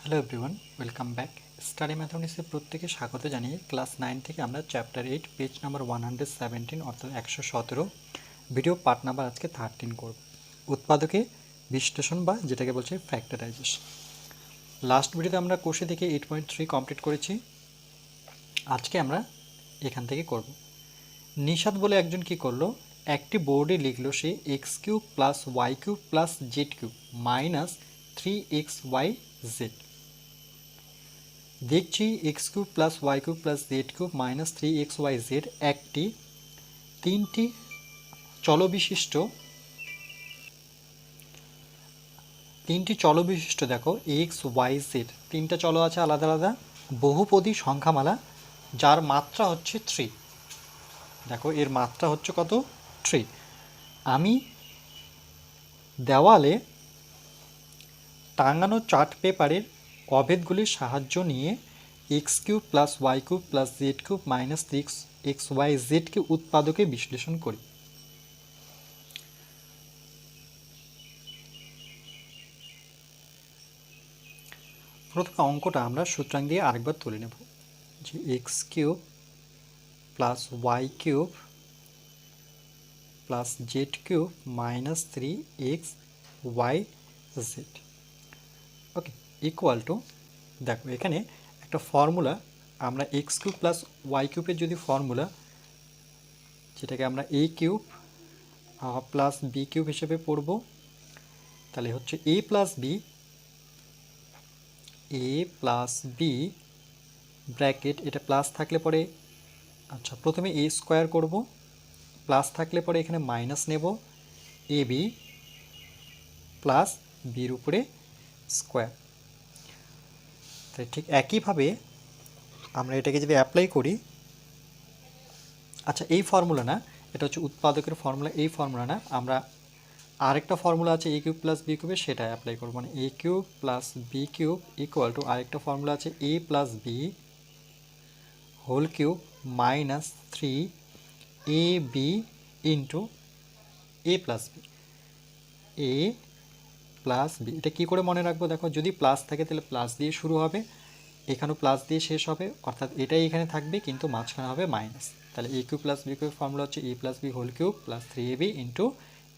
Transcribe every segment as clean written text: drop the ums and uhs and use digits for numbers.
Hello everyone, welcome back. Study ম্যাথমেটিক্সে প্রত্যেকে স্বাগত জানিয়ে ক্লাস 9 থেকে আমরা চ্যাপ্টার 8 পেজ নাম্বার 117 অর্থাৎ 117 ভিডিও পার্ট নাম্বার আজকে 13 করব। উৎপাদকে বিশ্লেষণ বা যেটাকে বলছে ফ্যাক্টরাইজেশন। লাস্ট ভিডিওতে আমরা কোষে থেকে 8.3 কমপ্লিট করেছি। আজকে আমরা এখান থেকে করব। নিশাদ বলে একজন কি করলো, একটি বোর্ডে লিখলো সে x cube plus y cube plus z cube minus 3xyz। দেখছি x cube plus y cube plus z cube minus 3xyz একটি তিনটি চলবিশিষ্ট দেখো এক্স ওয়াই জেড তিনটা চলো আছে আলাদা আলাদা বহুপদী সংখ্যামালা যার মাত্রা হচ্ছে 3। দেখো এর মাত্রা হচ্ছে কত? 3। আমি দেওয়ালে টাঙানো চার্ট পেপারের অভেদগুলির সাহায্য নিয়ে x cube plus y cube plus z cube minus 3xyzকে উৎপাদকে বিশ্লেষণ করি। প্রথমে অঙ্কটা আমরা সূত্রাং দিয়ে আরেকবার তুলে নেব যে x cube plus y cube plus z cube minus 3xyz okay equal to, দেখো এখানে একটা ফর্মুলা আমরা এক্স কিউব প্লাস ওয়াই কিউবের যদি ফর্মুলা যেটাকে আমরা a cube plus b cube হিসেবে পড়ব, তাহলে হচ্ছে এ প্লাস বি ব্র্যাকেট এটা প্লাস থাকলে পরে আচ্ছা প্রথমে এ স্কোয়ার করব, প্লাস থাকলে পরে এখানে মাইনাস নেব এ বি প্লাস বির উপরে স্কোয়ার। তাই ঠিক একইভাবে আমরা এটাকে যদি অ্যাপ্লাই করি, আচ্ছা এই ফর্মুলা না, এটা হচ্ছে উৎপাদকের ফর্মুলা, এই ফর্মুলা না, আমরা আরেকটা ফর্মুলা আছে এ কিউব প্লাস বি কিউবে সেটা অ্যাপ্লাই করব, মানে a cube plus b cube equal to আরেকটা ফর্মুলা আছে a plus b whole cube minus 3ab into a plus b. A plus b এটা কী করে মনে রাখবো? দেখো যদি প্লাস থাকে তাহলে প্লাস দিয়ে শুরু হবে, এখানেও প্লাস দিয়ে শেষ হবে, অর্থাৎ এটাই এখানে থাকবে কিন্তু মাঝখানে হবে মাইনাস। তাহলে a cube plus b cube formula হচ্ছে a plus b whole cube plus 3ab into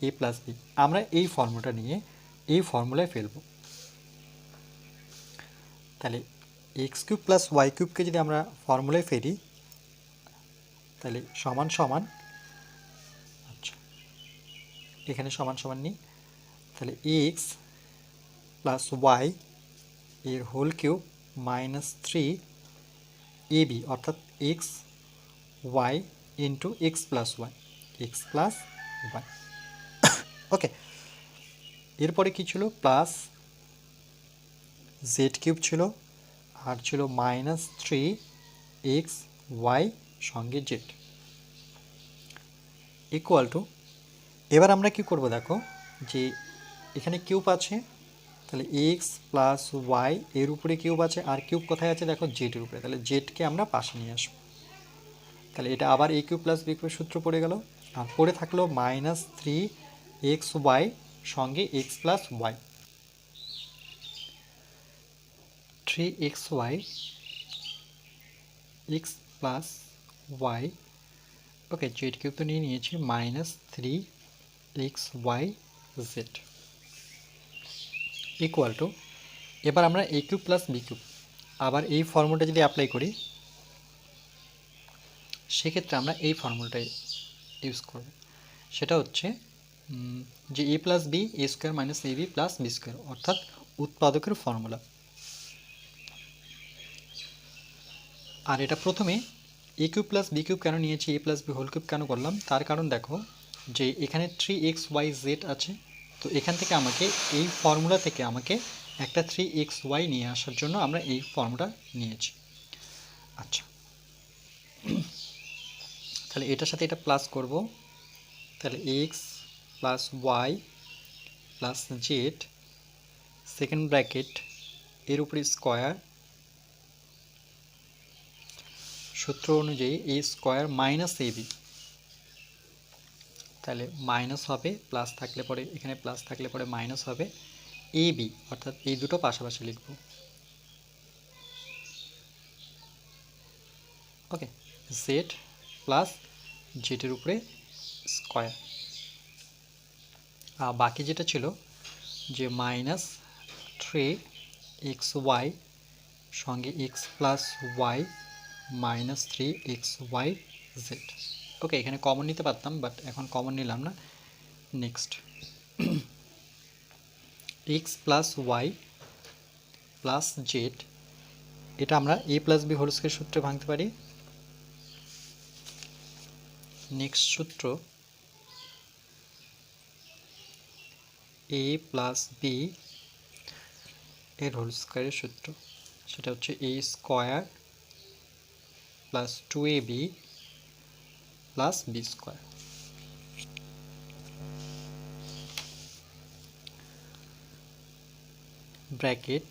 a plus b. আমরা এই ফর্মুলাটা নিয়ে এই ফর্মুলায় ফেলব। তাহলে এক্স কিউব প্লাস ওয়াই কিউবকে যদি আমরা ফর্মুলায় ফেলি তাহলে সমান সমান, আচ্ছা এখানে সমান সমান নিই, তাহলে এক্স প্লাস ওয়াই এর হোল কিউব মাইনাস 3ab অর্থাৎ x y into x plus y okay. এরপরে কি ছিল? প্লাস জেড কিউব ছিল আর ছিল মাইনাস 3xy সঙ্গে জেড ইকুয়াল টু, এবার আমরা কি করব দেখো যে এখানে কিউব আছে, তাহলে এক্স প্লাস ওয়াই এর উপরে কিউব আছে আর কিউব কোথায় আছে দেখো জেডের উপরে, তাহলে জেডকে আমরা পাশে নিয়ে আসবো। তাহলে এটা আবার এ কিউব প্লাস বি কিউবের সূত্র পড়ে গেল, আর পড়ে থাকলো মাইনাস 3xy সঙ্গে x plus y, 3xy x plus y okay z cube তো নিয়ে নিয়েছি মাইনাস 3xyz ইকুয়াল টু, এবার আমরা a cube plus b cube আবার এই ফর্মুলাটা যদি অ্যাপ্লাই করি সেক্ষেত্রে আমরা এই ফর্মুলাটাই ইউজ করব, সেটা হচ্ছে যে এ plus b A square minus a B plus b square অর্থাৎ উৎপাদকের ফর্মুলা। আর এটা প্রথমে এ কিউব প্লাস বি কিউব কেন নিয়েছি, এ প্লাস বি হোল কিউব কেন করলাম, তার কারণ দেখো যে এখানে 3xyz আছে, তো এখান থেকে আমাকে এই ফর্মুলা থেকে আমাকে একটা 3xy নিয়ে আসার জন্য আমরা এই ফর্মুলা নিয়েছি। আচ্ছা তাহলে এটার সাথে এটা প্লাস করব, তাহলে x plus y plus z second bracket এর উপরে স্কোয়ার, সূত্র অনুযায়ী a square minus a b, তাহলে মাইনাস হবে প্লাস থাকলে পরে এখানে প্লাস থাকলে পরে মাইনাস হবে এ বি অর্থাৎ এই দুটো পাশাপাশি লিখব ওকে, জেড প্লাস জেডের উপরে স্কোয়ার। আর বাকি যেটা ছিল যে মাইনাস 3xy সঙ্গে x plus y minus 3xy z. Okay, এখানে কমন নিতে পারতাম বাট এখন কমন নিলাম না। Next x plus y plus z, এটা আমরা a plus b whole square সূত্রে ভাঙতে পারি। নেক্সট সূত্র এ প্লাস বি এর হোল স্কয়ারের সূত্র, সেটা হচ্ছে এ স্কোয়ার প্লাস 2ab প্লাস b square. Bracket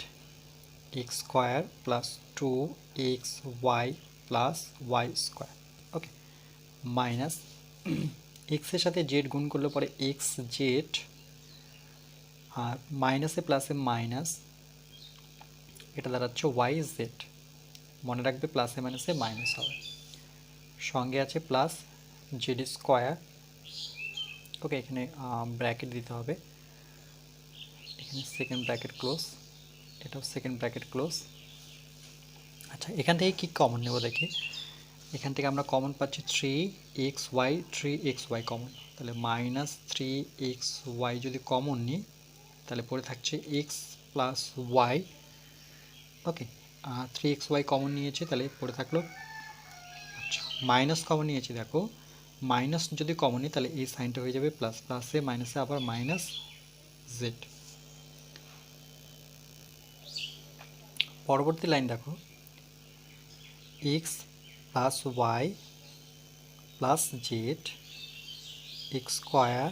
x square plus 2xy plus y square. Okay, minus এক্সের সাথে জেড গুণ করলে পরে এক্স জেড, আর মাইনাসে প্লাসে মাইনাস, এটা দাঁড়াচ্ছে ওয়াই জেড। মনে রাখবে প্লাসে মাইনাসে মাইনাস হবে। সঙ্গে আছে প্লাস জেড স্কোয়ার। ওকে, এখানে ব্র্যাকেট দিতে হবে, এখানে সেকেন্ড ব্র্যাকেট ক্লোজ, এটাও সেকেন্ড ব্র্যাকেট ক্লোজ। আচ্ছা, এখান থেকে কি কমন নেব দেখি। এখান থেকে আমরা কমন পাচ্ছি 3xy কমন, তাহলে মাইনাস 3xy যদি কমন নিই তাহলে পড়ে থাকছে এক্স প্লাস ওয়াই। ওকে, 3xy কমন নিয়েছি তাহলে পড়ে থাকলো, আচ্ছা মাইনাস কমন নিয়েছি, দেখো মাইনাস যদি কমন নিই তাহলে এই সাইনটা হয়ে যাবে প্লাস, প্লাসে মাইনাসে আবার মাইনাস জেড। পরবর্তী লাইন দেখো, x plus y plus z x square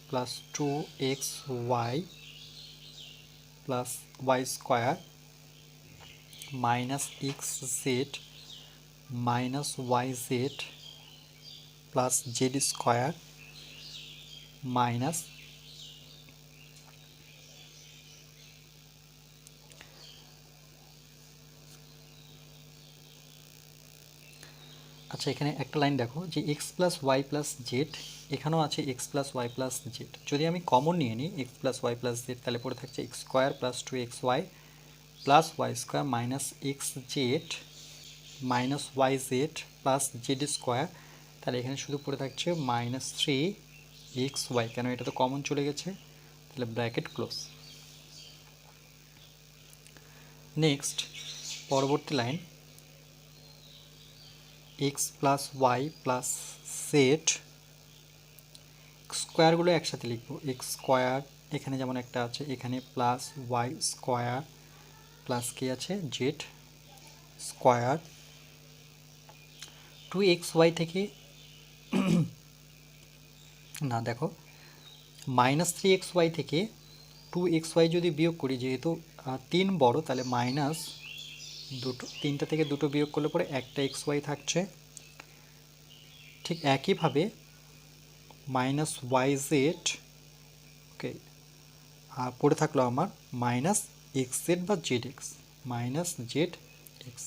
plus 2xy plus y square minus x z minus y z plus z square minus, আচ্ছা এখানে একটা লাইন দেখো যে x plus y plus z, এখানেও আছে x plus y plus z. যদি আমি common নিয়ে নিই x plus y plus z, তাহলে পড়ে থাকছে x square plus 2xy plus y square minus x z minus y z plus z square. তাহলে এখানে শুধু পড়ে থাকছে মাইনাস 3xy, কেন এটা তো কমন চলে গেছে, তাহলে ব্র্যাকেট ক্লোজ। নেক্সট পরবর্তী line x plus y plus z, স্কোয়ারগুলো একসাথে লিখবো, এক্স স্কোয়ার এখানে যেমন একটা আছে, এখানে প্লাস ওয়াই স্কোয়ার প্লাস কি আছে জেড স্কোয়ার। 2xy থেকে না দেখো মাইনাস 3xy থেকে 2xy যদি বিয়োগ করি, যেহেতু 3 বড় তাহলে মাইনাস দুটো, তিনটা থেকে দুটো বিয়োগ করলে পরে একটা xy থাকছে। ঠিক একইভাবে মাইনাস ওয়াই জেড, ওকে, আর পড়ে থাকলো আমার মাইনাস এক্স জেড বা Z x, minus z x,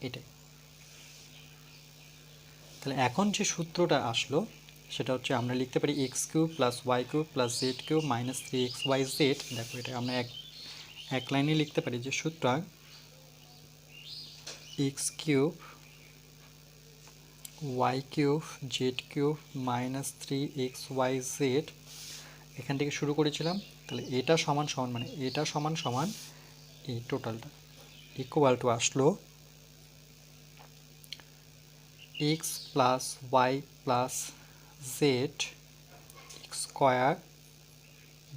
এটাই। তাহলে এখন যে সূত্রটা আসলো সেটা হচ্ছে আমরা লিখতে পারি x cube plus y cube plus z cube minus 3xy z. দেখো এটা আমরা এক লাইনে লিখতে পারি যে সুতরাং x cube y cube z cube minus 3xy z, এখান থেকে শুরু করেছিলাম, তাহলে এটা সমান সমান মানে এটা সমান সমান এই টোটালটা ইকুয়াল টু আসলো x plus y plus z x square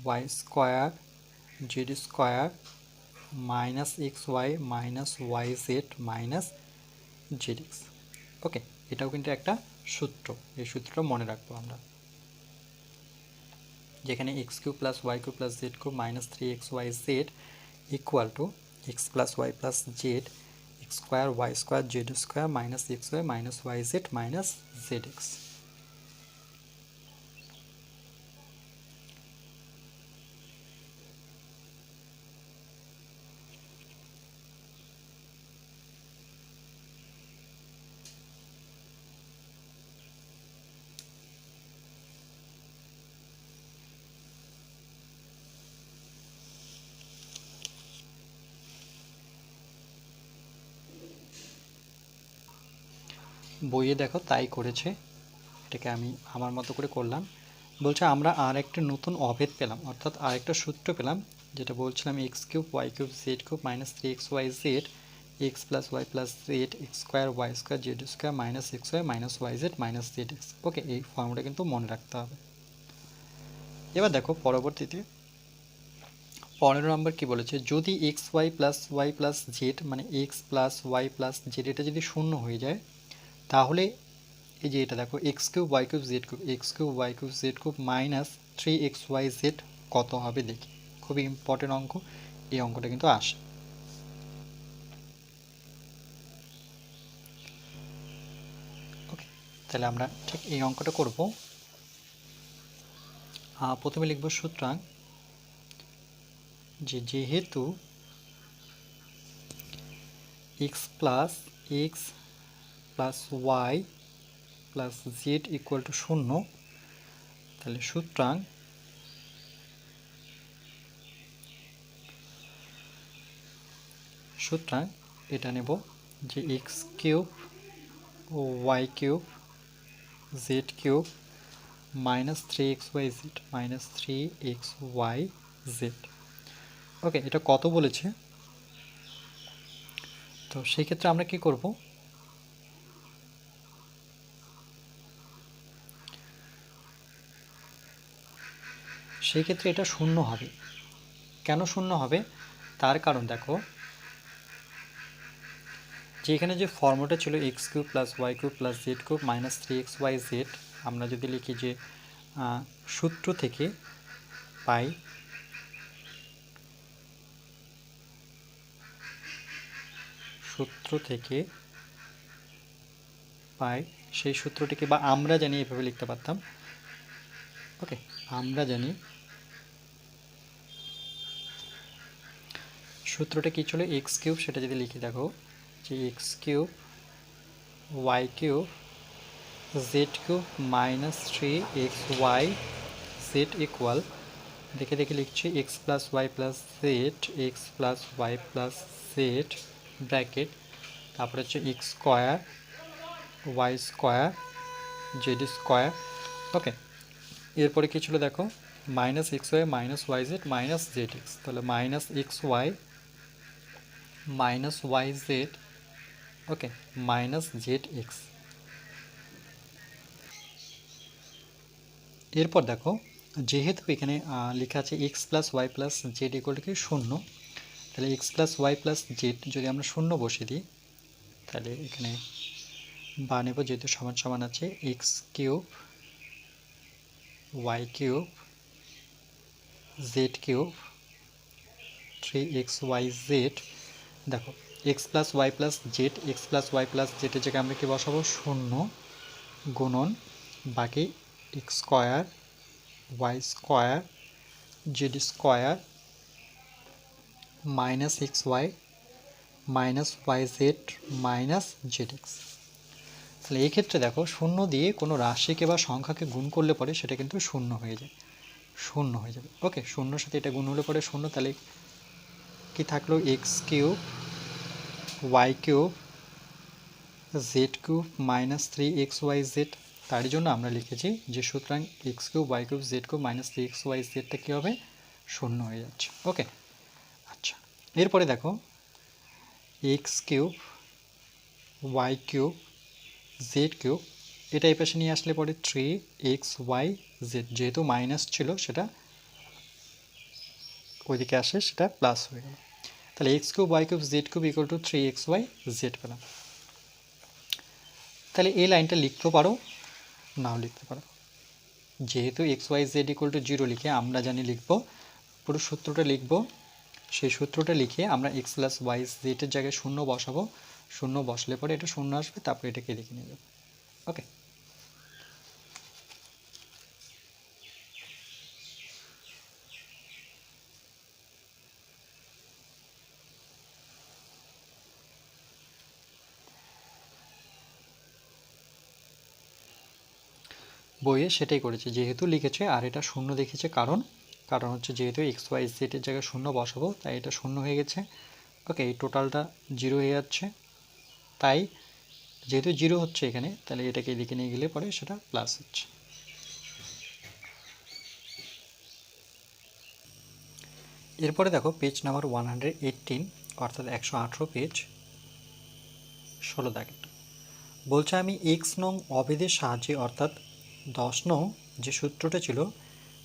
y square z square minus x y minus y z minus z x. Okay, এটাও কিন্তু একটা সূত্র, এই সূত্রটা মনে রাখবো আমরা, যেখানে x cube plus y cube plus z cube minus 3xy z equal to x plus y plus z x square y square z square minus x y minus y z minus z x. বইয়ে দেখো তাই করেছে, এটাকে আমি আমার মতো করে করলাম। বলছে আমরা আর একটা নতুন অভেদ পেলাম, অর্থাৎ আরেকটা সূত্র পেলাম, যেটা বলছিলাম x cube y cube z cube minus three x y z x plus y plus z x square y square z square minus x y minus y z minus z x. Okay, এই formula কিন্তু মনে রাখতে হবে। এবার দেখো পরবর্তীতে 15 নম্বর কি বলেছে, যদি এক্স ওয়াই প্লাস জেড মানে x plus y plus z এটা যদি শূন্য হয়ে যায়, তাহলে এই যে এটা দেখো x cube y cube z cube x cube y cube z cube minus three x y z কত হবে দেখি। খুবই ইম্পর্টেন্ট অঙ্ক, এই অঙ্কটা কিন্তু আসে। ওকে, তাহলে আমরা ঠিক এই অঙ্কটা করব। প্রথমে লিখব সুতরাং যেহেতু x plus y plus z equal to শূন্য, তাহলে সুতরাং এটা নেব যে এক্স কিউব ও y cube z cube minus three x y z. Okay, এটা কত বলেছে, তো সেই ক্ষেত্রে আমরা কি করব, সেই ক্ষেত্রে এটা শূন্য হবে। কেন শূন্য হবে, তার কারণ দেখো যে এখানে যে ফর্মুলাটা ছিল x cube plus y cube plus z cube minus three x y z, আমরা যদি লিখি যে সূত্র থেকে পাই সেই সূত্রটিকে, বা আমরা জানি এভাবে লিখতে পারতাম। ওকে, আমরা জানি সূত্রটা কী ছিল এক্স কিউব, সেটা যদি লিখি দেখো যে x cube y cube z cube minus three x y z equal, দেখে লিখছি x plus y plus z bracket, তারপরে হচ্ছে x square y square z square. Okay, এরপরে কী ছিল দেখো minus x y minus y z minus z x, তাহলে minus x y minus y z, okay, minus z x. এরপর দেখো যেহেতু এখানে লেখা আছে x plus y plus z equal two কি শূন্য, তাহলে x plus y plus z যদি আমরা শূন্য বসিয়ে দিই, তাহলে এখানে বা নেব যেহেতু সমান সমান আছে x cube y cube z cube three x y z. দেখো এক্স প্লাস ওয়াই প্লাস জেডের জায়গায় আমরা কি বসাবো শূন্য গুণন বাকি x square y square z square minus x y minus y z minus z x. তাহলে এই ক্ষেত্রে দেখো শূন্য দিয়ে কোনো রাশিকে বা সংখ্যাকে গুণ করলে পরে সেটা কিন্তু শূন্য হয়ে যাবে। ওকে, শূন্যর সাথে এটা গুণ হলে পরে শূন্য, তাহলে কি থাকলো x cube y cube z cube minus three x y z. তার জন্য আমরা লিখেছি যে সুতরাং x cube y cube z cube minus three x y জেডটা কী হবে শূন্য হয়ে যাচ্ছে। ওকে, আচ্ছা, এরপরে দেখো x cube y cube z cube, এটা এই পাশে নিয়ে আসলে পরে থ্রি এক্স ওয়াই জেড, যেহেতু মাইনাস ছিল সেটা ওইদিকে আসে সেটা প্লাস হয়ে গেল। তাহলে x cube y cube z cube equal to three x y z পেলাম। তাহলে এই লাইনটা লিখতেও পারো নাও লিখতে পারো, যেহেতু x y z equal to zero লিখে আমরা জানি লিখবো পুরো সূত্রটা লিখবো, সেই সূত্রটা লিখে আমরা এক্স প্লাস ওয়াই জেডের জায়গায় শূন্য বসাবো, শূন্য বসলে পরে এটা শূন্য আসবে, তারপরে এটাকে লিখে নিয়ে যাবো। ওকে, বইয়ে সেটাই করেছে, যেহেতু লিখেছে আর এটা শূন্য দেখেছে, কারণ হচ্ছে যেহেতু এক্স ওয়াই জেডের জায়গায় শূন্য বসাবো তাই এটা শূন্য হয়ে গেছে। ওকে, এই টোটালটা জিরো হয়ে যাচ্ছে, তাই যেহেতু 0 হচ্ছে এখানে, তাহলে এটাকে এদিকে নিয়ে গেলে পরে সেটা প্লাস হচ্ছে। এরপরে দেখো পেজ নাম্বার 118, অর্থাৎ 118 পেজ, 16 দাগেরটা বলছে আমি এক্স নং অভেদের সাহায্যে অর্থাৎ 10 নং যে সূত্রটা ছিল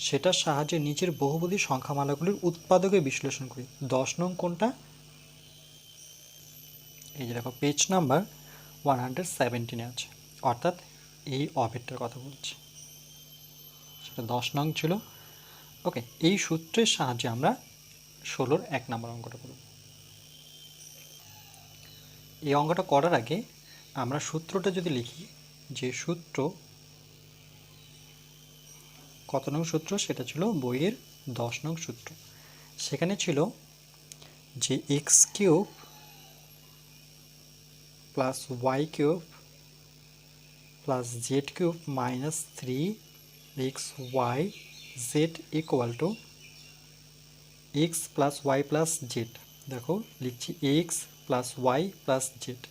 সেটার সাহায্যে নিচের বহুপদী সংখ্যামালাগুলির উৎপাদকে বিশ্লেষণ করি। 10 নং কোনটা? এই যে দেখো পেজ নাম্বার 117 আছে, অর্থাৎ এই অভেদটার কথা বলছি, সেটা 10 নং ছিল। ওকে, এই সূত্রের সাহায্যে আমরা 16-র 1 নম্বর অঙ্কটা করব। এই অঙ্কটা করার আগে আমরা সূত্রটা যদি লিখি, যে সূত্র, কত নং সূত্র? সেটা ছিল বইয়ের 10 নং সূত্র। সেখানে ছিল যে x cube plus y cube plus z cube minus 3xy z equal to x plus y plus z. দেখো লিখছি x plus y plus z,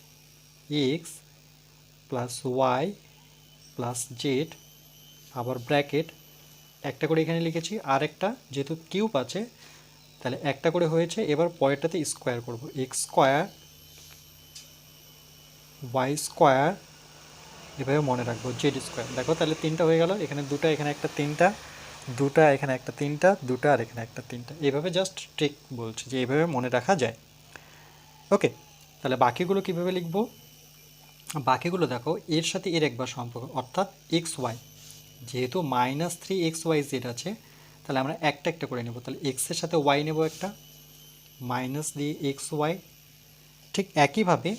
x plus y plus z, আবার ব্র্যাকেট একটা করে এখানে লিখেছি, আর একটা যেহেতু কিউব আছে তাহলে একটা করে হয়েছে। এবার পরেরটাতে স্কোয়ার করব, এক্স স্কোয়ার ওয়াই স্কোয়ার, এভাবে মনে রাখবো জেড স্কোয়ার। দেখো তাহলে 3টা হয়ে গেল, এখানে 2টা, এখানে একটা 3টা, 2টা, এখানে একটা 3টা, 2টা, আর এখানে একটা 3টা। এইভাবে জাস্ট ট্রিক বলছি যে এইভাবে মনে রাখা যায়। ওকে, তাহলে বাকিগুলো কিভাবে লিখব? বাকিগুলো দেখো এর সাথে এর একবার সম্পর্ক, অর্থাৎ এক্স ওয়াই, যেহেতু -3xyz আছে তাহলে আমরা একটা একটা করে নেব। তাহলে এক্সের সাথে ওয়াই নেব একটা, মাইনাস দিয়ে এক্স ওয়াই। ঠিক একইভাবে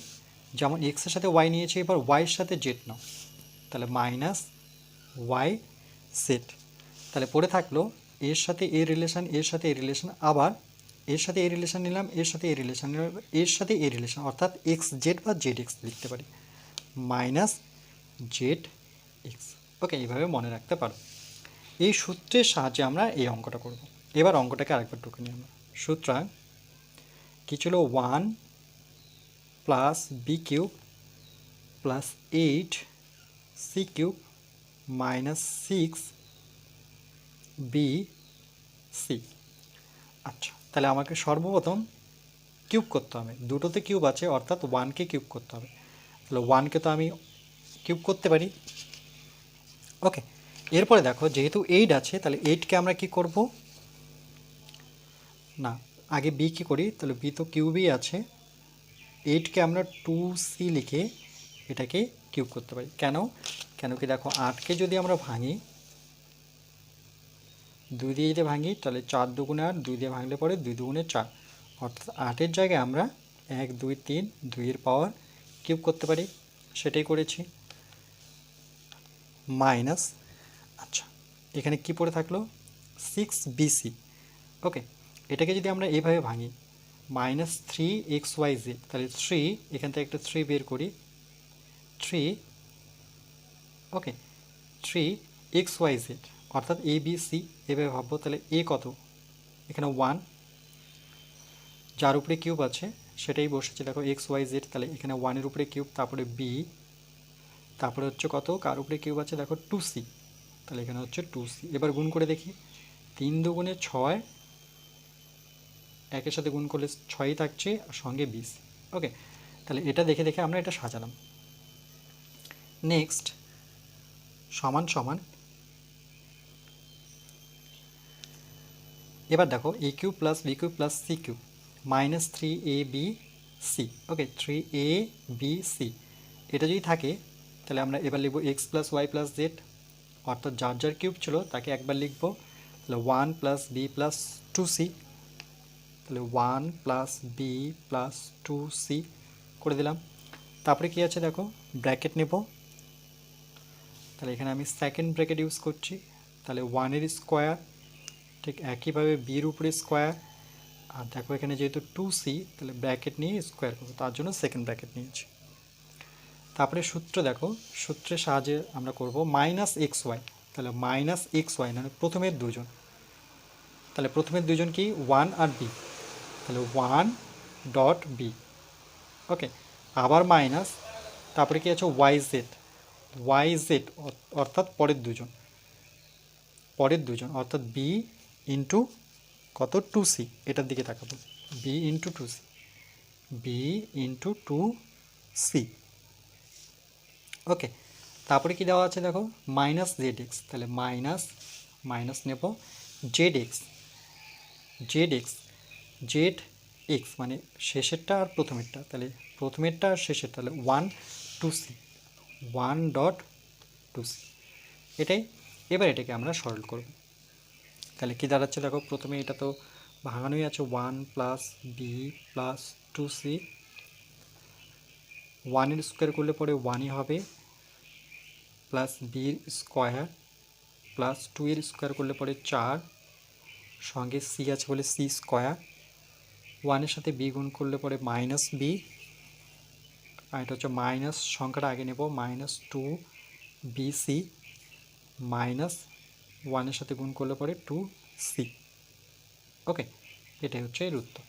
যেমন এক্সের সাথে ওয়াই নিয়েছি, এবার ওয়াইয়ের সাথে জেড নাও, তাহলে মাইনাস ওয়াই জেড। তাহলে পড়ে থাকলো এর সাথে এই রিলেশন, এর সাথে এই রিলেশন, আবার এর সাথে এই রিলেশন নিলাম, এর সাথে এই রিলেশন নিলাম, এর সাথে এই রিলেশন, অর্থাৎ এক্স জেড বা জেড এক্স লিখতে পারি, মাইনাস জেড এক্স। ওকে, এইভাবে মনে রাখতে পারো। এই সূত্রের সাহায্যে আমরা এই অঙ্কটা করব। এবার অঙ্কটাকে আরেকবার টুকে নিই আমরা। সুতরাং কী ছিল? 1 plus b cube plus 8 c cube minus 6 b c. আচ্ছা, তাহলে আমাকে সর্বপ্রথম কিউব করতে হবে, দুটোতে কিউব আছে অর্থাৎ 1কে কিউব করতে হবে। তাহলে 1কে তো আমি কিউব করতে পারি। ওকে, এরপরে দেখো যেহেতু 8 আছে তাহলে 8কে আমরা কি করব? না, আগে বি কি করি, তাহলে বি তো কিউবই আছে, 8কে আমরা 2c লিখে এটাকে কিউব করতে পারি। কেন? কেন কি দেখো 8কে যদি আমরা ভাঙি, 2 দিয়ে যদি ভাঙি তাহলে 4 দুগুণে 8, 2 দিয়ে ভাঙলে পরে 2 দুগুণে 4, অর্থাৎ 8-এর জায়গায় আমরা 1 2 3 2-এর পাওয়ার কিউব করতে পারি, সেটাই করেছি। মাইনাস, আচ্ছা এখানে কি পড়ে থাকলো? 6bc। ওকে, এটাকে যদি আমরা এইভাবে ভাঙি, মাইনাস 3xyz, তাহলে 3, এখান থেকে একটা 3 বের করি, 3, ওকে, 3xyz, অর্থাৎ abc, এভাবে ভাববো। তাহলে এ কত? এখানে 1, যার উপরে কিউব আছে সেটাই বসেছে, দেখো xyz, তাহলে এখানে 1-এর উপরে কিউব, তারপরে b, তারপরে হচ্ছে কত, কার উপরে কিউব আছে দেখো 2c, তাহলে এখানে হচ্ছে 2c। এবার গুণ করে দেখি, 3 দুগুণে 6, একের সাথে গুণ করলে 6ই থাকছে, আর সঙ্গে 20। ওকে, তাহলে এটা দেখে দেখে আমরা এটা সাজালাম। নেক্সট সমান সমান, এবার দেখো a cube plus b cube plus c cube minus 3abc। Okay, 3abc এটা যদি থাকে তাহলে আমরা এবার লিখবো x plus y plus z, অর্থাৎ যার যার কিউব ছিল তাকে একবার লিখবো। তাহলে 1 প্লাস বি প্লাস 2c, তাহলে 1 প্লাস বি প্লাস 2c করে দিলাম। তারপরে কি আছে দেখো, ব্র্যাকেট নেব, তাহলে এখানে আমি সেকেন্ড ব্র্যাকেট ইউজ করছি, তাহলে 1-এর স্কোয়ার, ঠিক একইভাবে বির উপরে স্কোয়ার, আর দেখো এখানে যেহেতু 2c তাহলে ব্র্যাকেট নিয়ে স্কোয়ার করবো, তার জন্য সেকেন্ড ব্র্যাকেট নিয়েছি। তারপরে সূত্র দেখো, সূত্রের সাহায্যে আমরা করব মাইনাস এক্স ওয়াই, তাহলে মাইনাস এক্স ওয়াই মানে প্রথমের দুজন, তাহলে প্রথমের দুজন কি 1 আর বি, তাহলে 1 ডট বি। ওকে, আবার মাইনাস তারপরে কি আছে ওয়াই জেড অর্থাৎ পরের দুজন অর্থাৎ বি ইন্টু কত 2c, এটার দিকে তাকাবো, b into 2c, b into 2c। Okay, তারপরে কি দেওয়া আছে দেখো মাইনাস জেড এক্স, তাহলে মাইনাস নেব জেড এক্স মানে শেষেরটা আর প্রথমেরটা, তাহলে প্রথমেরটা আর শেষেরটা, তাহলে 1.2c, এটাই। এবার এটাকে আমরা সরল করব, তাহলে কি দাঁড়াচ্ছে দেখো, প্রথমে এটা তো ভাঙানোই আছে, 1 প্লাস বি প্লাস 2c, 1-এর স্কোয়ার করলে পরে 1ই হবে, প্লাস বির স্কোয়ার প্লাস 2-এর স্কোয়ার করলে পরে 4, সঙ্গে সি আছে বলে সি স্কোয়ার, 1-এর সাথে বি গুণ করলে পরে মাইনাস বি, আর এটা হচ্ছে মাইনাস সংখ্যাটা আগে নেব, -2bc মাইনাস 1-এর সাথে গুণ করলে পরে 2c। ওকে, এটাই হচ্ছে এর উত্তর।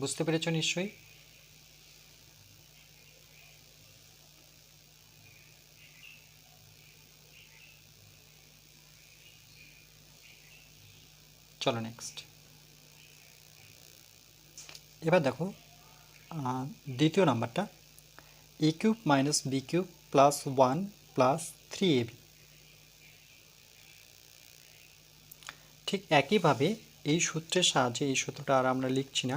বুঝতে পেরেছ নিশ্চয়ই? চলো নেক্সট। এবার দেখো দ্বিতীয় নাম্বারটা, a cube minus b cube plus 1 plus 3ab। ঠিক একইভাবে এই সূত্রের সাহায্যে, এই সূত্রটা আর আমরা লিখছি না,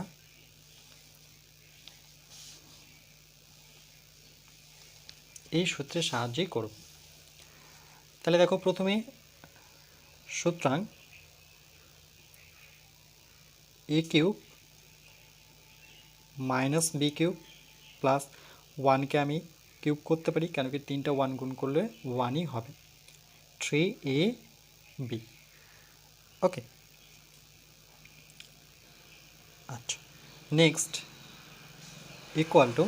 এই সূত্রের সাহায্যেই করব। তাহলে দেখো প্রথমে সুতরাং a cube minus b cube plus 1কে আমি কিউব করতে পারি, কেন কি 3টা 1 গুণ করলে 1ই হবে, 3ab। ওকে, আচ্ছা নেক্সট ইকুয়াল টু,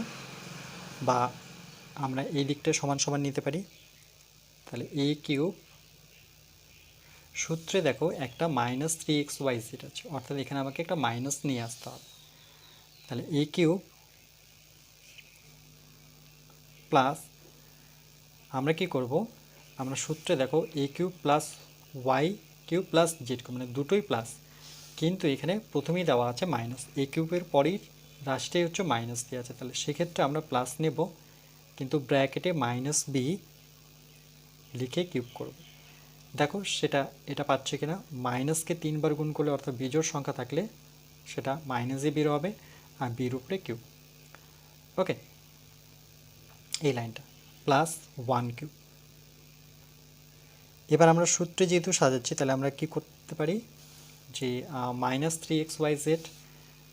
বা আমরা এই দিকটা সমান সমান নিতে পারি, তাহলে এ কিউব, সূত্রে দেখো একটা -3xyz আছে, অর্থাৎ এখানে আমাকে একটা মাইনাস নিয়ে আসতে হবে, তাহলে এ কিউব প্লাস, আমরা কি করব, আমরা সূত্রে দেখো a cube plus y cube plus z cube, মানে দুটোই প্লাস, কিন্তু এখানে প্রথমেই দেওয়া আছে মাইনাস, এ কিউবের পরেই রাশিটাই হচ্ছে মাইনাস দিয়ে আছে, তাহলে সেক্ষেত্রে আমরা প্লাস নেব, কিন্তু ব্র্যাকেটে -b লিখে কিউব করব। দেখো সেটা এটা পাচ্ছে কিনা, মাইনাসকে 3বার গুণ করলে অর্থাৎ বিজোড় সংখ্যা থাকলে সেটা মাইনাসে বের হবে, আর বির উপরে কিউব। ওকে, এই লাইনটা প্লাস 1 কিউব। এবার আমরা সূত্রে যেহেতু সাজাচ্ছি, তাহলে আমরা কি করতে পারি, যে -3xyz,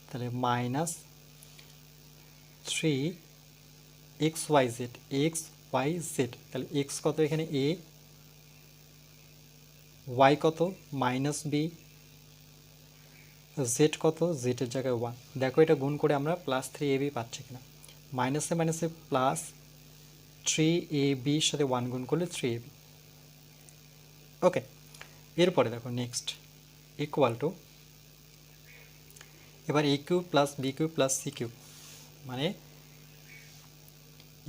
তাহলে -3xyz, তাহলে এক্স কত এখানে a, y কত -b, z কত, z এর জায়গায় 1। দেখো এটা গুণ করে আমরা +3ab পাচ্ছি কিনা, মাইনাসে মাইনাসে প্লাস 3ab সাথে 1 গুণ করলে 3ab। ওকে, এরপরে দেখো নেক্সট ইকুয়াল টু, এবার a cube plus b cube plus c cube, মানে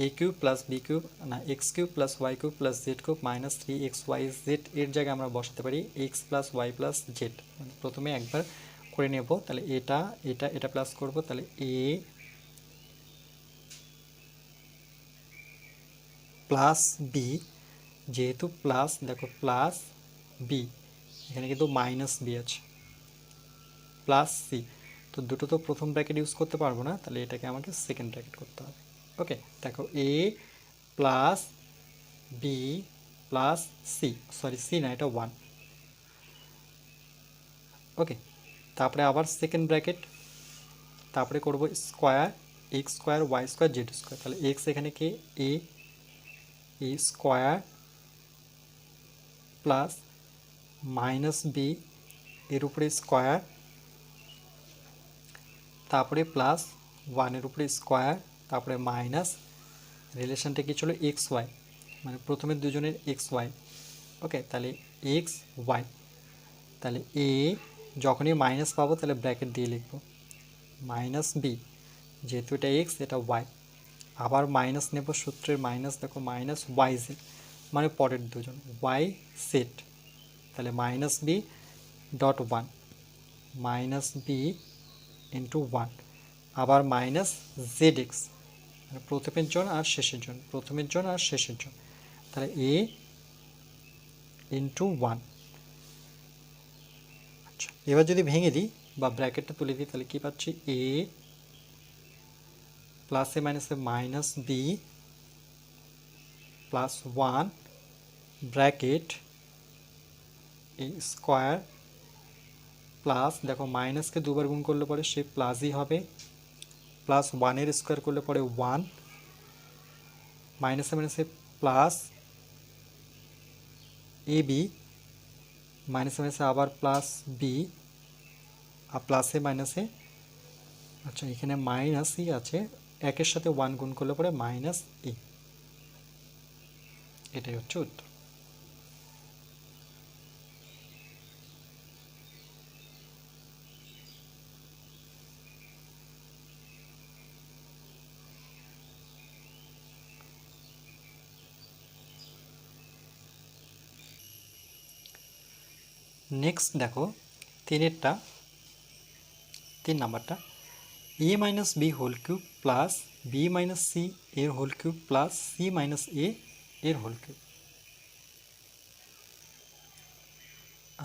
a cube plus b cube না, x cube plus y cube plus z cube -3xyz, এর জায়গায় আমরা বসাতে পারি x plus y plus z, মানে প্রথমে একবার করে নেব, তাহলে এটা প্লাস করব, তাহলে এ প্লাস বি, যেহেতু প্লাস দেখো প্লাস বি, এখানে কিন্তু -b আছে, প্লাস সি, তো দুটো তো প্রথম ব্র্যাকেট ইউজ করতে পারবো না, তাহলে এটাকে আমাকে সেকেন্ড ব্র্যাকেট করতে হবে। ওকে, দেখো a plus b plus c, sorry c না, এটা 1। ওকে, তারপরে আবার সেকেন্ড ব্র্যাকেট, তারপরে করব square, x square y square z square, তাহলে এক্স এখানে কে এ স্কোয়ার প্লাস -b এর উপরে স্কোয়ার, তারপরে প্লাস 1-এর উপরে স্কোয়ার, তারপরে মাইনাস, রিলেশনটা কি ছিল এক্স ওয়াই, মানে প্রথমে দুজনের এক্স ওয়াই। ওকে, তাহলে এক্স ওয়াই, তাহলে এ যখনই মাইনাস পাবো তাহলে ব্র্যাকেট দিয়ে লিখব, -b, যেহেতু এটা এক্স এটা ওয়াই, আবার মাইনাস নেব, সূত্রের মাইনাস, দেখো মাইনাস ওয়াই জেড মানে পরের দুজন ওয়াই জেড, তাহলে minus b dot one, minus b into one, আবার মাইনাস জেড এক্স মানে প্রথমের জন আর শেষের জন, প্রথমের জন আর শেষের জন, তাহলে এ ইন্টু ওয়ান। আচ্ছা, এবার যদি ভেঙে দিই বা ব্র্যাকেটটা তুলে দিই তাহলে কী পাচ্ছি, এ প্লাসে মাইনাসে minus b plus one bracket a square plus, দেখো মাইনাসকে দুবার গুণ করলে পরে সে প্লাসই হবে, প্লাস ওয়ানের স্কোয়ার করলে পরে ওয়ান, মাইনাসে মাইনাসে প্লাস এ বি, মাইনাসে মাইনাসে আবার প্লাস বি, আর প্লাসে মাইনাসে, আচ্ছা এখানে মাইনাসই আছে, একের সাথে ওয়ান গুণ করলে পরে মাইনাস এ, এটাই হচ্ছে উত্তর। নেক্সট দেখো তিনেরটা, 3 নাম্বারটা, a minus b whole cube plus b minus c এর whole cube plus c minus a এর হোল কিউব।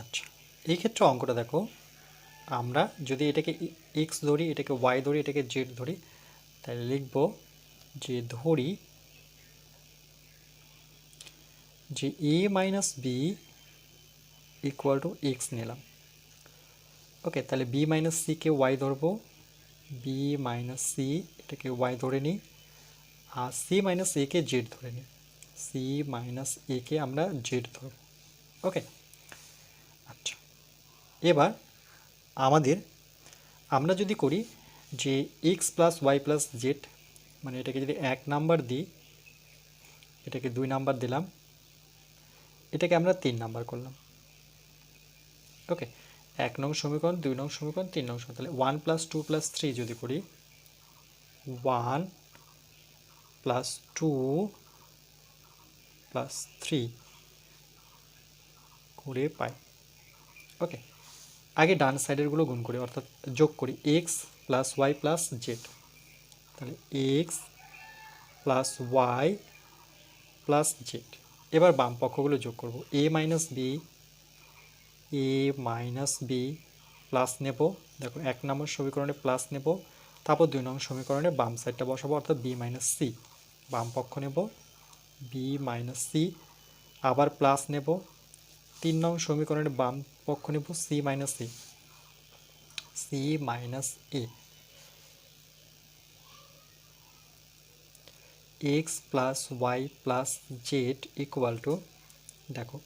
আচ্ছা, এই ক্ষেত্রে অঙ্কটা দেখো, আমরা যদি এটাকে এক্স ধরি, এটাকে ওয়াই ধরি, এটাকে জেড ধরি, তাহলে লিখব যে ধরি যে a minus b equal to x নিলাম। ওকে, তাহলে বি মাইনাস সিকে ওয়াই ধরবো, বি মাইনাস সি এটাকে ওয়াই ধরে নিই, আর সি মাইনাস একে জেড ধরে নিই, সি মাইনাস একে আমরা জেড ধরব। ওকে, আচ্ছা এবার আমরা যদি করি যে x plus y plus z, মানে এটাকে যদি 1 নাম্বার দিই, এটাকে 2 নাম্বার দিলাম, এটাকে আমরা 3 নাম্বার করলাম। ওকে, 1 নং সমীকরণ, 2 নং সমীকরণ, 3 নং সমীকরণ, তাহলে 1 প্লাস 2 প্লাস 3 যদি করি, 1 প্লাস 2 প্লাস 3 করে পাই। ওকে, আগে ডান সাইডেরগুলো গুণ করি, অর্থাৎ যোগ করি, x plus y plus z, তাহলে x plus y plus z. এবার বাম পক্ষগুলো যোগ করব, এ মাইনাস বি প্লাস নেব, দেখো 1 নম্বর সমীকরণে প্লাস নেব, তারপর 2 নং সমীকরণে বাম সাইডটা বসাবো, অর্থাৎ বি মাইনাস সি, বাম পক্ষ নেব বি মাইনাস সি, আবার প্লাস নেব, 3 নং সমীকরণে বাম পক্ষ নেব c minus a, c minus a, x plus y plus z equal to, দেখো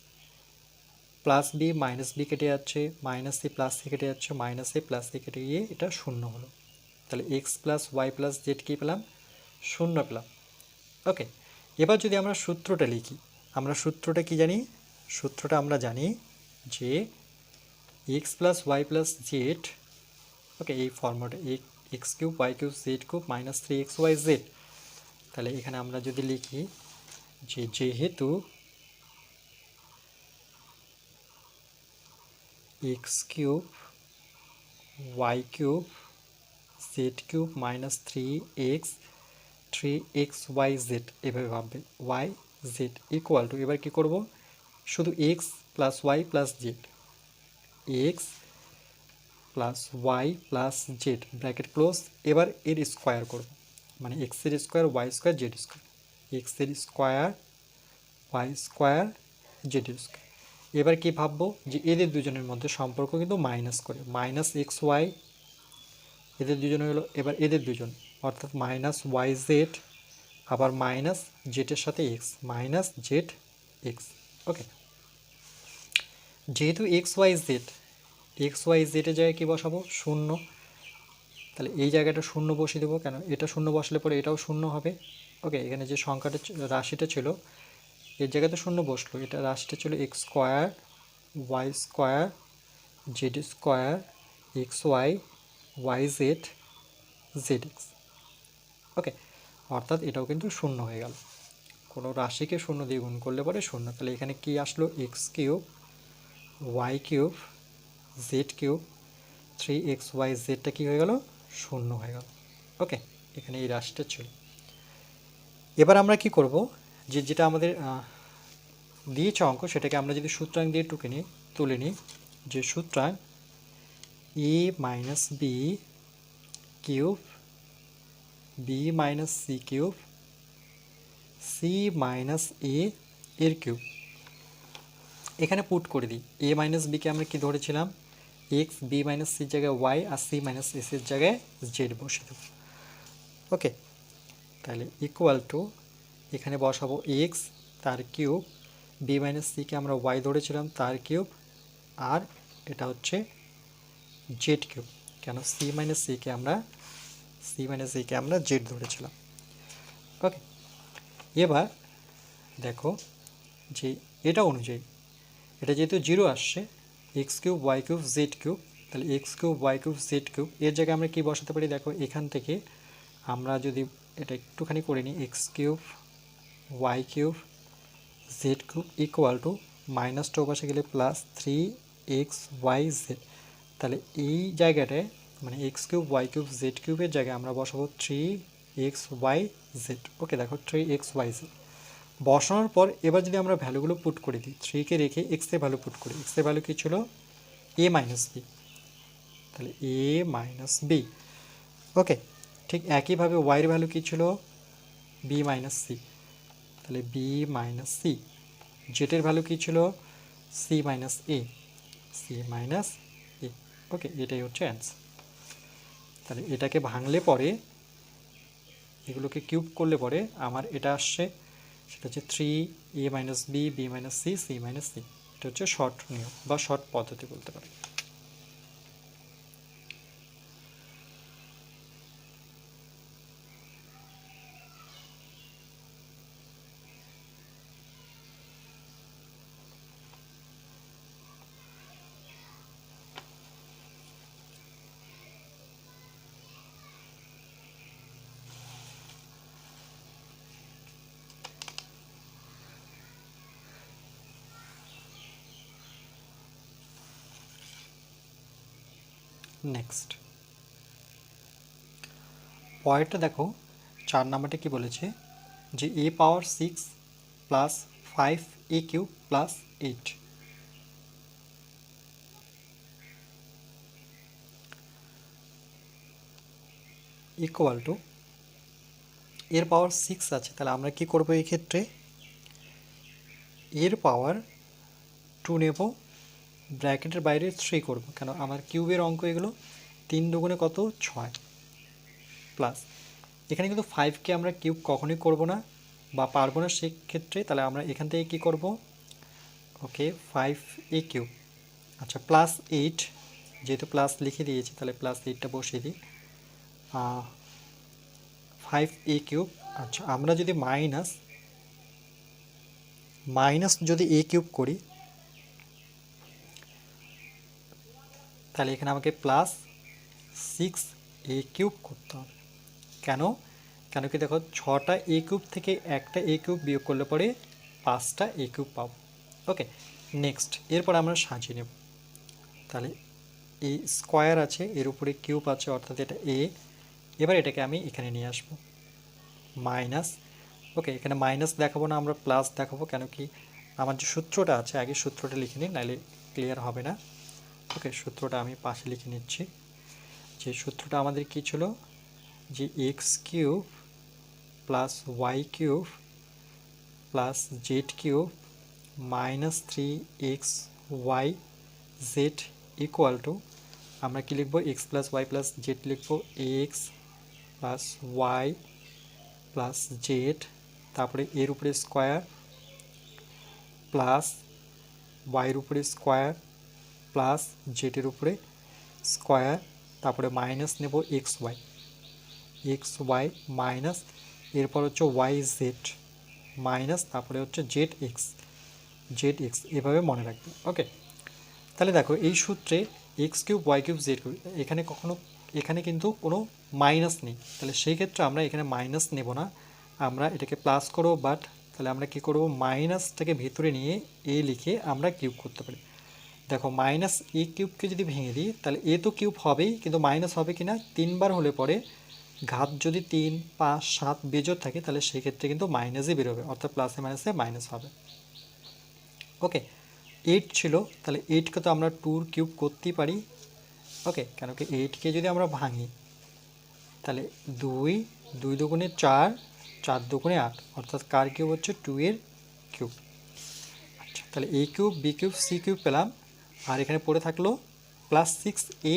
প্লাস বি মাইনাস বি কেটে যাচ্ছে, মাইনাস সি প্লাস সি কেটে যাচ্ছে, মাইনাস এ প্লাস সি কেটে গিয়ে এটা শূন্য হলো, তাহলে x plus y plus z কী পেলাম, শূন্য পেলাম। ওকে, এবার যদি আমরা সূত্রটা লিখি, আমরা সূত্রটা কি জানি, সূত্রটা আমরা জানি যে x plus y plus z, okay এই ফর্মুলাটা x cube y cube z cube minus 3xy z, তাহলে এখানে আমরা যদি লিখি যে যেহেতু x cube y cube z cube minus 3xy z, এভাবে ভাববে ওয়াই জেড ইকুয়াল টু, এবার কী করব, শুধু x plus y plus z, x plus y plus z bracket close, এবার এর স্কোয়ার করব, মানে এক্সের square y square z square, এক্সের square y square z square. এবার কি ভাববো যে এদের দুজনের মধ্যে সম্পর্ক কিন্তু মাইনাস করে, মাইনাস এক্স ওয়াই, এদের দুজনে হলো, এবার এদের দুজন অর্থাৎ মাইনাস ওয়াই জেড, আবার মাইনাস জেডের সাথে এক্স, মাইনাস জেড এক্স। ওকে, যেহেতু এক্স ওয়াই জেডের জায়গায় কী বসাবো, শূন্য, তাহলে এই জায়গাটা শূন্য বসিয়ে দেবো, কেন এটা শূন্য বসলে পরে এটাও শূন্য হবে। ওকে, এখানে যে সংখ্যাটা রাশিটা ছিল এর জায়গাতে শূন্য বসলো, এটা রাশিটা ছিল x square y square z square x y z x. Okay, অর্থাৎ এটাও কিন্তু শূন্য হয়ে গেল। কোনো রাশিকে শূন্য দিয়ে গুণ করলে পরে শূন্য, তাহলে এখানে কি আসলো, x cube y cube z cube 3xy জেডটা কী হয়ে গেল, শূন্য হয়ে গেল। ওকে, এখানে এই রাশিটা ছিল। এবার আমরা কি করব, যেটা আমাদের দিয়েছে অঙ্ক, সেটাকে আমরা যদি সূত্রাঙ্ক দিয়ে তুলে নিই, যে সূত্রাঙ্ক a minus b cube b minus c cube c minus a এর কিউব, এখানে পুট করে দিই। এ মাইনাস বিকে আমরা কি ধরেছিলাম, এক্স, বি মাইনাস সির জায়গায় ওয়াই, আর সি মাইনাস এসের জায়গায় জেড বসে দেব। ওকে, তাহলে ইকুয়াল টু এখানে বসাবো এক্স তার কিউব, বি মাইনাস সিকে আমরা ওয়াই ধরেছিলাম তার কিউব, আর এটা হচ্ছে জেড কিউব, কেন সি মাইনাস সিকে আমরা জেড ধরেছিলাম। ওকে, এবার দেখো যে এটা অনুযায়ী, এটা যেহেতু জিরো আসছে, x cube y cube z cube, তাহলে x cube y cube z cube এর জায়গায় আমরা কি বসাতে পারি, দেখো এখান থেকে আমরা যদি এটা একটুখানি করে নিই, x cube y cube z cube equal to মাইনাসটা পাশে গেলে প্লাস 3xyz, তাহলে এই জায়গাটায় মানে x cube y cube z কিউবের জায়গায় আমরা বসাবো 3xyz। ওকে, দেখো 3xyz বসানোর পর এবার যদি আমরা ভ্যালুগুলো পুট করে দিই, 3কে রেখে এক্সের ভ্যালু পুট করি, এক্সের ভ্যালু কী ছিল, এ মাইনাস বি, তাহলে এ মাইনাস বি। ওকে, ঠিক একইভাবে ওয়াইয়ের ভ্যালু কী ছিল, বি মাইনাস সি, তাহলে বি মাইনাস সি। জেটের ভ্যালু কী ছিল, C minus a, c minus এ। ওকে, এটাই হচ্ছে অ্যান্সার। তাহলে এটাকে ভাঙলে পরে, এগুলোকে কিউব করলে পরে আমার এটা আসছে, সেটা হচ্ছে 3a minus b, b minus c, c minus c. এটা হচ্ছে শর্ট নিয়ম বা শর্ট পদ্ধতি বলতে পারি। নেক্সট পরেরটা দেখো, 4 নাম্বারটা কি বলেছে, যে a power 6 plus 5a cube plus 8 equal to, এর পাওয়ার 6 আছে, তাহলে আমরা কি করব, এই ক্ষেত্রে এর পাওয়ার 2 নেব, ব্র্যাকেটের বাইরে 3 করব, কেন আমার কিউবের অঙ্ক এগুলো, 3 দুগুণে কত, 6, প্লাস এখানে কিন্তু 5কে আমরা কিউব কখনোই করব না বা পারবো না সেক্ষেত্রে, তাহলে আমরা এখান থেকে কি করব, ওকে 5a কিউব, আচ্ছা প্লাস 8, যেহেতু প্লাস লিখে দিয়েছি তাহলে প্লাস 8টা বসিয়ে দিই, 5a কিউব। আচ্ছা, আমরা যদি মাইনাস যদি a কিউব করি, তাহলে এখানে আমাকে প্লাস 6a কিউব করতে হবে। কেন কি দেখো, 6টা a কিউব থেকে একটা a কিউব বিয়োগ করলে পরে 5টা a কিউব পাবো। ওকে, নেক্সট এরপর আমরা সাজিয়ে নেব, তাহলে এই স্কোয়ার আছে, এর উপরে কিউব আছে, অর্থাৎ এটা a। এবার এটাকে আমি এখানে নিয়ে আসব মাইনাস। ওকে, এখানে মাইনাস দেখাবো না, আমরা প্লাস দেখাবো, কেন কি আমার যে সূত্রটা আছে, আগে সূত্রটা লিখে নিই, নাহলে ক্লিয়ার হবে না। ওকে, সূত্রটা আমি পাশে লিখে নিচ্ছি, যে সূত্রটা আমাদের কি ছিল, যে x cube plus y cube plus z cube minus 3xy z equal to, আমরা কি লিখবো, x plus y plus z লিখবো, x plus y plus z, তারপরে এর উপরে স্কোয়ার প্লাস ওয়াইয়ের উপরে স্কোয়ার প্লাস জেডের উপরে স্কোয়ার, তারপরে মাইনাস নেব এক্স ওয়াই মাইনাস, এরপর হচ্ছে ওয়াই জেড মাইনাস, তারপরে হচ্ছে জেড এক্স, এভাবে মনে রাখবে। ওকে, তাহলে দেখো এই সূত্রে x cube y cube z cube, এখানে কখনো এখানে কিন্তু কোনো মাইনাস নেই, তাহলে সেই ক্ষেত্রে আমরা এখানে মাইনাস নেব না, আমরা এটাকে প্লাস করব। বাট তাহলে আমরা কি করব, মাইনাসটাকে ভিতরে নিয়ে এ লিখে আমরা কিউব করতে পারি। দেখো মাইনাস এ কিউবকে যদি ভেঙে দিই তাহলে এ তো কিউব হবেই, কিন্তু মাইনাস হবে কি না, 3বার হলে পরে ঘাত যদি 3, 5, 7 বেজোড় থাকে তাহলে সেই ক্ষেত্রে কিন্তু মাইনাসই বেরোবে, অর্থাৎ প্লাসে মাইনাসে মাইনাস হবে। ওকে, 8 ছিল, তাহলে 8কে তো আমরা 2 কিউব করতেই পারি। ওকে, কেন কি 8কে যদি আমরা ভাঙি তাহলে 2, 2 দুগুণে 4, 4 দুগুণে 8, অর্থাৎ কার কিউব হচ্ছে 2 এর কিউব। আচ্ছা, তাহলে a cube, b cube, c cube পেলাম, আর এখানে পড়ে থাকলো +6a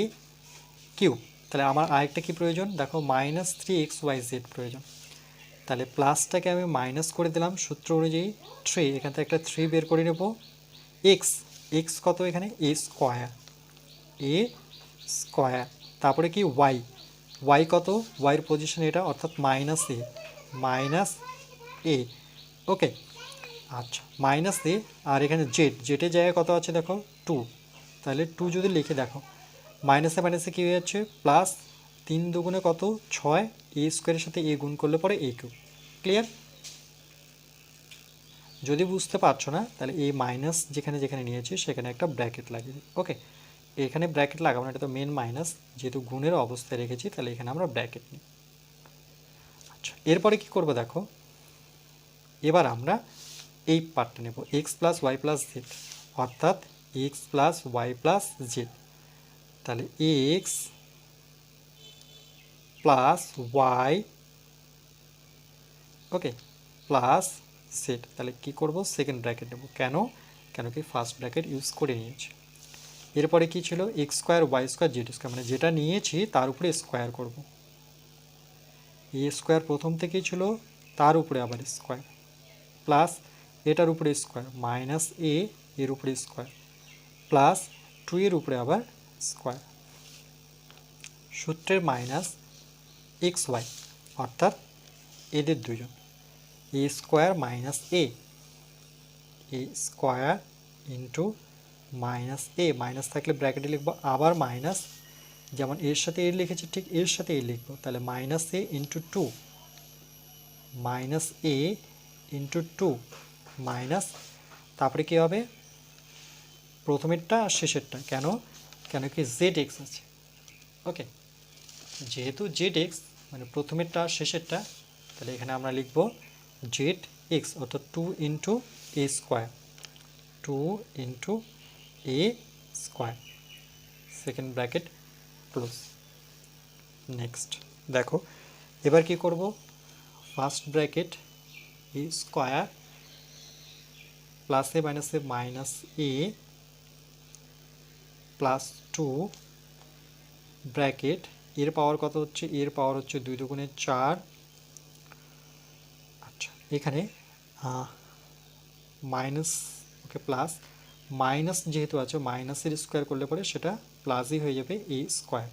কিউব। তাহলে আমার আরেকটা কি প্রয়োজন, দেখো -3xyz প্রয়োজন। তাহলে প্লাসটাকে আমি মাইনাস করে দিলাম সূত্র অনুযায়ী 3, এখান থেকে একটা 3 বের করে নেব। এক্স, এক্স কত এখানে, এ স্কোয়ার, এ স্কোয়ার, তারপরে কি ওয়াই, ওয়াই কত, ওয়াইয়ের পজিশন এটা, অর্থাৎ -a, -a। ওকে, আচ্ছা, -a, আর এখানে জেড, জেডের জায়গায় কত আছে দেখো 2, তাহলে 2 যদি লিখে দেখো মাইনাসে মাইনাসে কী হয়ে যাচ্ছে প্লাস, 3 দুগুণে কত 6, এ স্কোয়ারের সাথে এ গুণ করলে পরে এ কিউব। ক্লিয়ার? যদি বুঝতে পারছো না তাহলে এই মাইনাস যেখানে যেখানে নিয়েছি সেখানে একটা ব্র্যাকেট লাগিয়ে দিই। ওকে, এখানে ব্র্যাকেট লাগাবো না, এটা তো মেন মাইনাস, যেহেতু গুণের অবস্থায় রেখেছি তাহলে এখানে আমরা ব্র্যাকেট নিই। আচ্ছা, এরপরে কি করব দেখো, এবার আমরা এই পার্টটা নেব, x plus y plus z, অর্থাৎ x plus y plus z. তাহলে x plus y, okay, plus z. তাহলে কি করব, সেকেন্ড ব্র্যাকেট নেব, কেন, কেন কি ফার্স্ট ব্র্যাকেট ইউজ করে নিয়েছি। এরপরে কি ছিল, x square y square z square, মানে যেটা নিয়েছি তার উপরে স্কোয়ার করব। এ স্কোয়ার প্রথম থেকেই ছিল, তার উপরে আবার স্কোয়ার, প্লাস এটার উপরে স্কোয়ার, মাইনাস এ এর উপরে স্কোয়ার, প্লাস 2 এর উপরে আবার স্কোয়ার, সূত্রের মাইনাস এক্স ওয়াই, অর্থাৎ এদের দুজন, এ স্কোয়ার মাইনাস এ স্কোয়ার ইন্টু মাইনাস এ, মাইনাস থাকলে ব্র্যাকেটে লিখবো আবার মাইনাস, যেমন এর সাথে এ লিখেছি ঠিক এর সাথে এ লিখবো, তাহলে মাইনাস এ ইন্টু 2, মাইনাস এ ইন্টু 2 মাইনাস, তারপরে কী হবে প্রথমেরটা আর শেষেরটা, কেন, কেন কি জেড এক্স আছে। ওকে, যেহেতু জেড এক্স মানে প্রথমেরটা আর শেষেরটা, তাহলে এখানে আমরা লিখব জেড এক্স, অর্থাৎ 2 into a square, 2 into a square, second bracket close. Next দেখো এবার কি করব, ফার্স্ট ব্র্যাকেট এ স্কোয়ার প্লাসে মাইনাসে মাইনাস এ প্লাস 2 ব্র্যাকেট, এর পাওয়ার কত হচ্ছে, এর পাওয়ার হচ্ছে 2 দুগুণে 4। আচ্ছা, এখানে মাইনাস, ওকে, প্লাস মাইনাস যেহেতু আছে মাইনাসের স্কোয়ার করলে পরে সেটা প্লাসই হয়ে যাবে এ স্কোয়ার,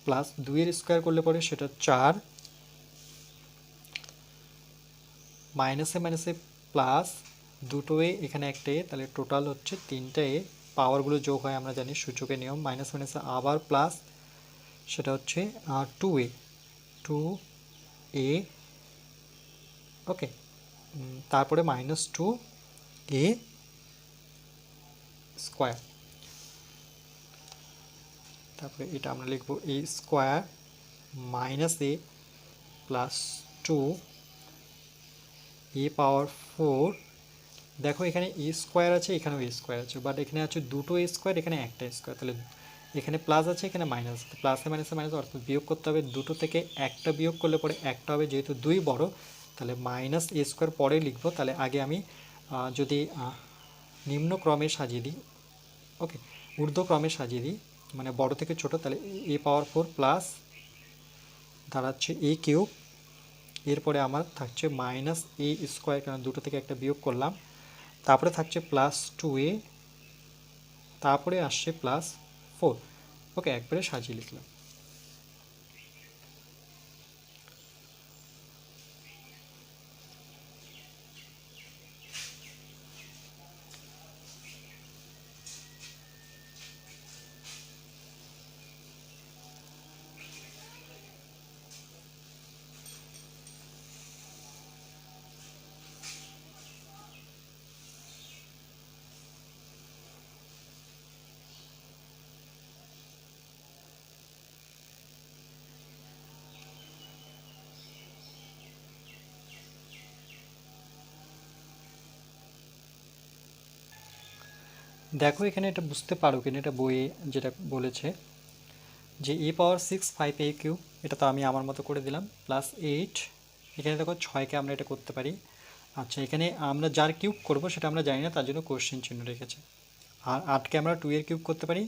প্লাস 2 এর স্কোয়ার করলে পরে সেটা 4, মাইনাসে মাইনাসে প্লাস, দুটো এ এখানে একটা এ, তাহলে টোটাল হচ্ছে 3টা এ, পাওয়ারগুলো যোগ হয় আমরা জানি সূচকের নিয়ম, মাইনাস মাইনাসে আবার প্লাস, সেটা হচ্ছে 2a, 2a, ওকে, তারপরে -2a স্কোয়ার, তারপরে এটা আমরা লিখব a square minus a plus 2 a পাওয়ার 4। দেখো এখানে এ স্কোয়ার আছে, এখানেও এ স্কোয়ার আছে, বাট এখানে আছে দুটো এ স্কোয়ার, এখানে একটা স্কোয়ার, তাহলে এখানে প্লাস আছে এখানে মাইনাস আছে, প্লাসে মাইনাসে মাইনাস, অর্থাৎ বিয়োগ করতে হবে, দুটো থেকে একটা বিয়োগ করলে পরে একটা হবে, যেহেতু 2 বড় তাহলে মাইনাস এ স্কোয়ার পরে লিখবো। তাহলে আগে আমি যদি নিম্ন ক্রমে সাজিয়ে দিই, ওকে, ঊর্ধ্বক্রমে সাজিয়ে দিই, মানে বড় থেকে ছোট, তাহলে এ পাওয়ার 4 প্লাস দাঁড়াচ্ছে এ কিউব, এরপরে আমার থাকছে মাইনাস এ স্কোয়ার, কারণ দুটো থেকে একটা বিয়োগ করলাম, তারপরে থাকছে প্লাস 2a, তারপরে আসছে প্লাস 4। ওকে, একবারে সাজিয়ে লিখলাম। দেখো এখানে এটা বুঝতে পারো কিনা, এটা বইয়ে যেটা বলেছে যে এ পাওয়ার 6 5a কিউব, এটা তো আমি আমার মতো করে দিলাম, প্লাস 8, এখানে দেখো 6কে আমরা এটা করতে পারি। আচ্ছা, এখানে আমরা যার কিউব করব সেটা আমরা জানি না, তার জন্য কোশ্চেন চিহ্ন রেখেছে। আর 8কে আমরা 2 এর কিউব করতে পারি।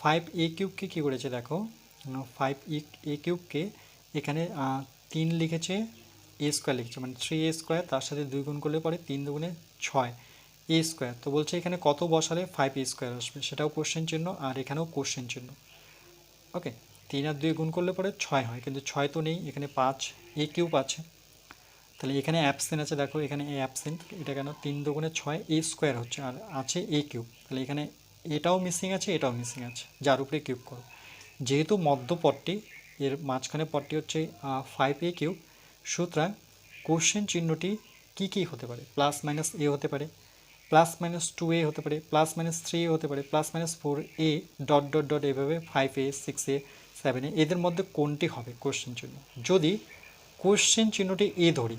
5a কিউবকে কী করেছে দেখো, 5a কিউবকে এখানে 3 লিখেছে, এ স্কোয়ার লিখেছে, মানে 3a স্কোয়ার, তার সাথে 2 গুণ করলে পরে 3 দুগুণে 6 এ স্কোয়ার। তো বলছে এখানে কত বসালে 5a স্কোয়ার আসবে, সেটাও কোশ্চেন চিহ্ন, আর এখানেও কোশ্চেন চিহ্ন। ওকে, 3 আর 2 গুণ করলে পরে 6 হয়, কিন্তু 6 তো নেই, এখানে 5a কিউব আছে। তাহলে এখানে অ্যাবসেন্ট আছে, দেখো এখানে এ অ্যাবসেন্ট, এটা কেন, 3 দুগুণে 6 এ স্কোয়ার হচ্ছে, আর আছে এ কিউব। তাহলে এখানে এটাও মিসিং আছে, এটাও মিসিং আছে, যার উপরে কিউব করো। যেহেতু মধ্যপদটি, এর মাঝখানে পদটি হচ্ছে 5a কিউব, সুতরাং কোশ্চেন চিহ্নটি কি কি হতে পারে, প্লাস মাইনাস এ হতে পারে, প্লাস মাইনাস 2a হতে পারে, প্লাস মাইনাস 3a হতে পারে, plus minus 4a dot dot dot, এভাবে 5a 6a 7a, এদের মধ্যে কোনটি হবে কোশ্চেন চিহ্ন। যদি কোশ্চেন চিহ্নটি এ ধরি,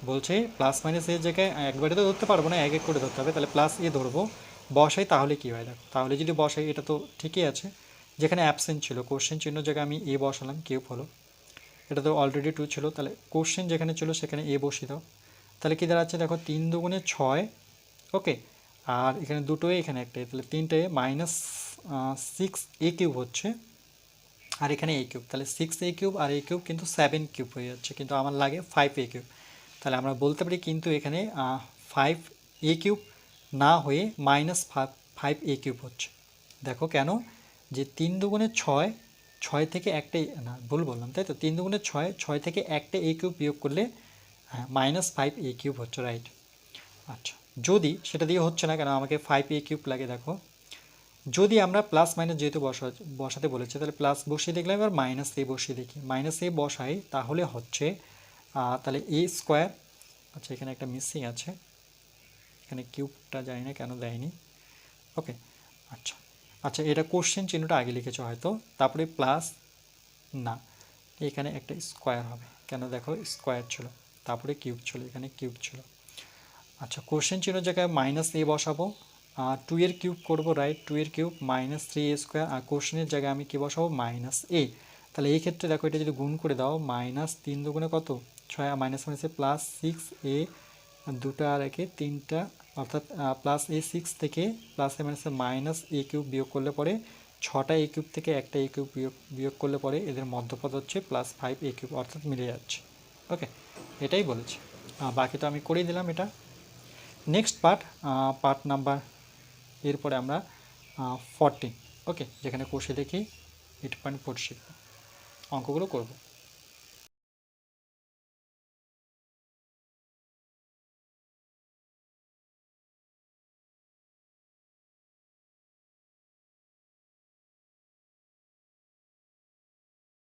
বলছে প্লাস মাইনাস এর জায়গায় একবারে তো ধরতে পারবো না, এক এক করে ধরতে হবে, তাহলে প্লাস এ ধরবো, বসাই, তাহলে কী হয় দেখো, তাহলে যদি বসাই এটা তো ঠিকই আছে, যেখানে অ্যাবসেন্ট ছিল কোশ্চেন চিহ্ন জায়গায় আমি এ বসালাম, কিউব হলো, এটা তো অলরেডি 2 ছিল, তাহলে কোশ্চেন যেখানে ছিল সেখানে এ বসিয়ে দাও। তাহলে কী দাঁড়াচ্ছে দেখো, 3 দুগুণে 6, ওকে, আর এখানে দুটোই, এখানে একটাই, তাহলে 3টে মাইনাস 6a কিউব হচ্ছে, আর এখানে এ কিউব, তাহলে 6a কিউব আর এ কিউব কিন্তু 7 কিউব হয়ে যাচ্ছে, কিন্তু আমার লাগে 5a কিউব। তাহলে আমরা বলতে পারি কিন্তু এখানে 5a কিউব না হয়ে -5a কিউব হচ্ছে। দেখো কেন, যে 3 দুগুণে 6, 6 থেকে একটাই, না ভুল বললাম তাই তো, 3 দুগুণে 6, 6 থেকে একটা a কিউব বিয়োগ করলে হ্যাঁ -5a কিউব হচ্ছে, রাইট। আচ্ছা, যদি সেটা দিয়ে হচ্ছে না, কেন আমাকে 5a কিউব লাগে। দেখো যদি আমরা প্লাস মাইনাস যেহেতু বসাতে বলেছে, তাহলে প্লাস বসিয়ে দেখলাম, এবার মাইনাস এ বসিয়ে দেখি, মাইনাস এ বসাই, তাহলে হচ্ছে তাহলে এ স্কোয়ার, আচ্ছা এখানে একটা মিসিং আছে, এখানে কিউবটা জানি না কেন দেয়নি, ওকে। আচ্ছা আচ্ছা, এটা কোশ্চেন চিহ্নটা আগে লিখেছো হয়তো, তারপরে প্লাস, না এখানে একটা স্কোয়ার হবে, কেন দেখো স্কোয়ার ছিল, তারপরে কিউব ছিল, এখানে কিউব ছিল। আচ্ছা, কোশ্চেন চিহ্নের জায়গায় মাইনাস এ বসাবো, 2 এর কিউব করবো, রাইট, 2 এর কিউব -3a স্কোয়ার, আর কোশ্চেনের জায়গায় আমি কী বসাবো, -a। তাহলে এই ক্ষেত্রে দেখো এটা যদি গুণ করে দাও, -3 দুগুণে কত, 6, আর মাইনাস মাইনাসে +6a, দুটা আর একে তিনটা, অর্থাৎ +a6 থেকে প্লাসে মাইনাসে -a কিউব বিয়োগ করলে পরে 6টা a কিউব থেকে একটা a কিউব বিয়োগ করলে পরে এদের মধ্যপদ হচ্ছে +5a কিউব, অর্থাৎ মিলে যাচ্ছে। ওকে, এটাই বলেছে, বাকি তো আমি করেই দিলাম এটা। নেক্সট পার্ট নাম্বার, এরপরে আমরা 14, ওকে, যেখানে কষে দেখি 8.4 শিখব, অঙ্কগুলো করব।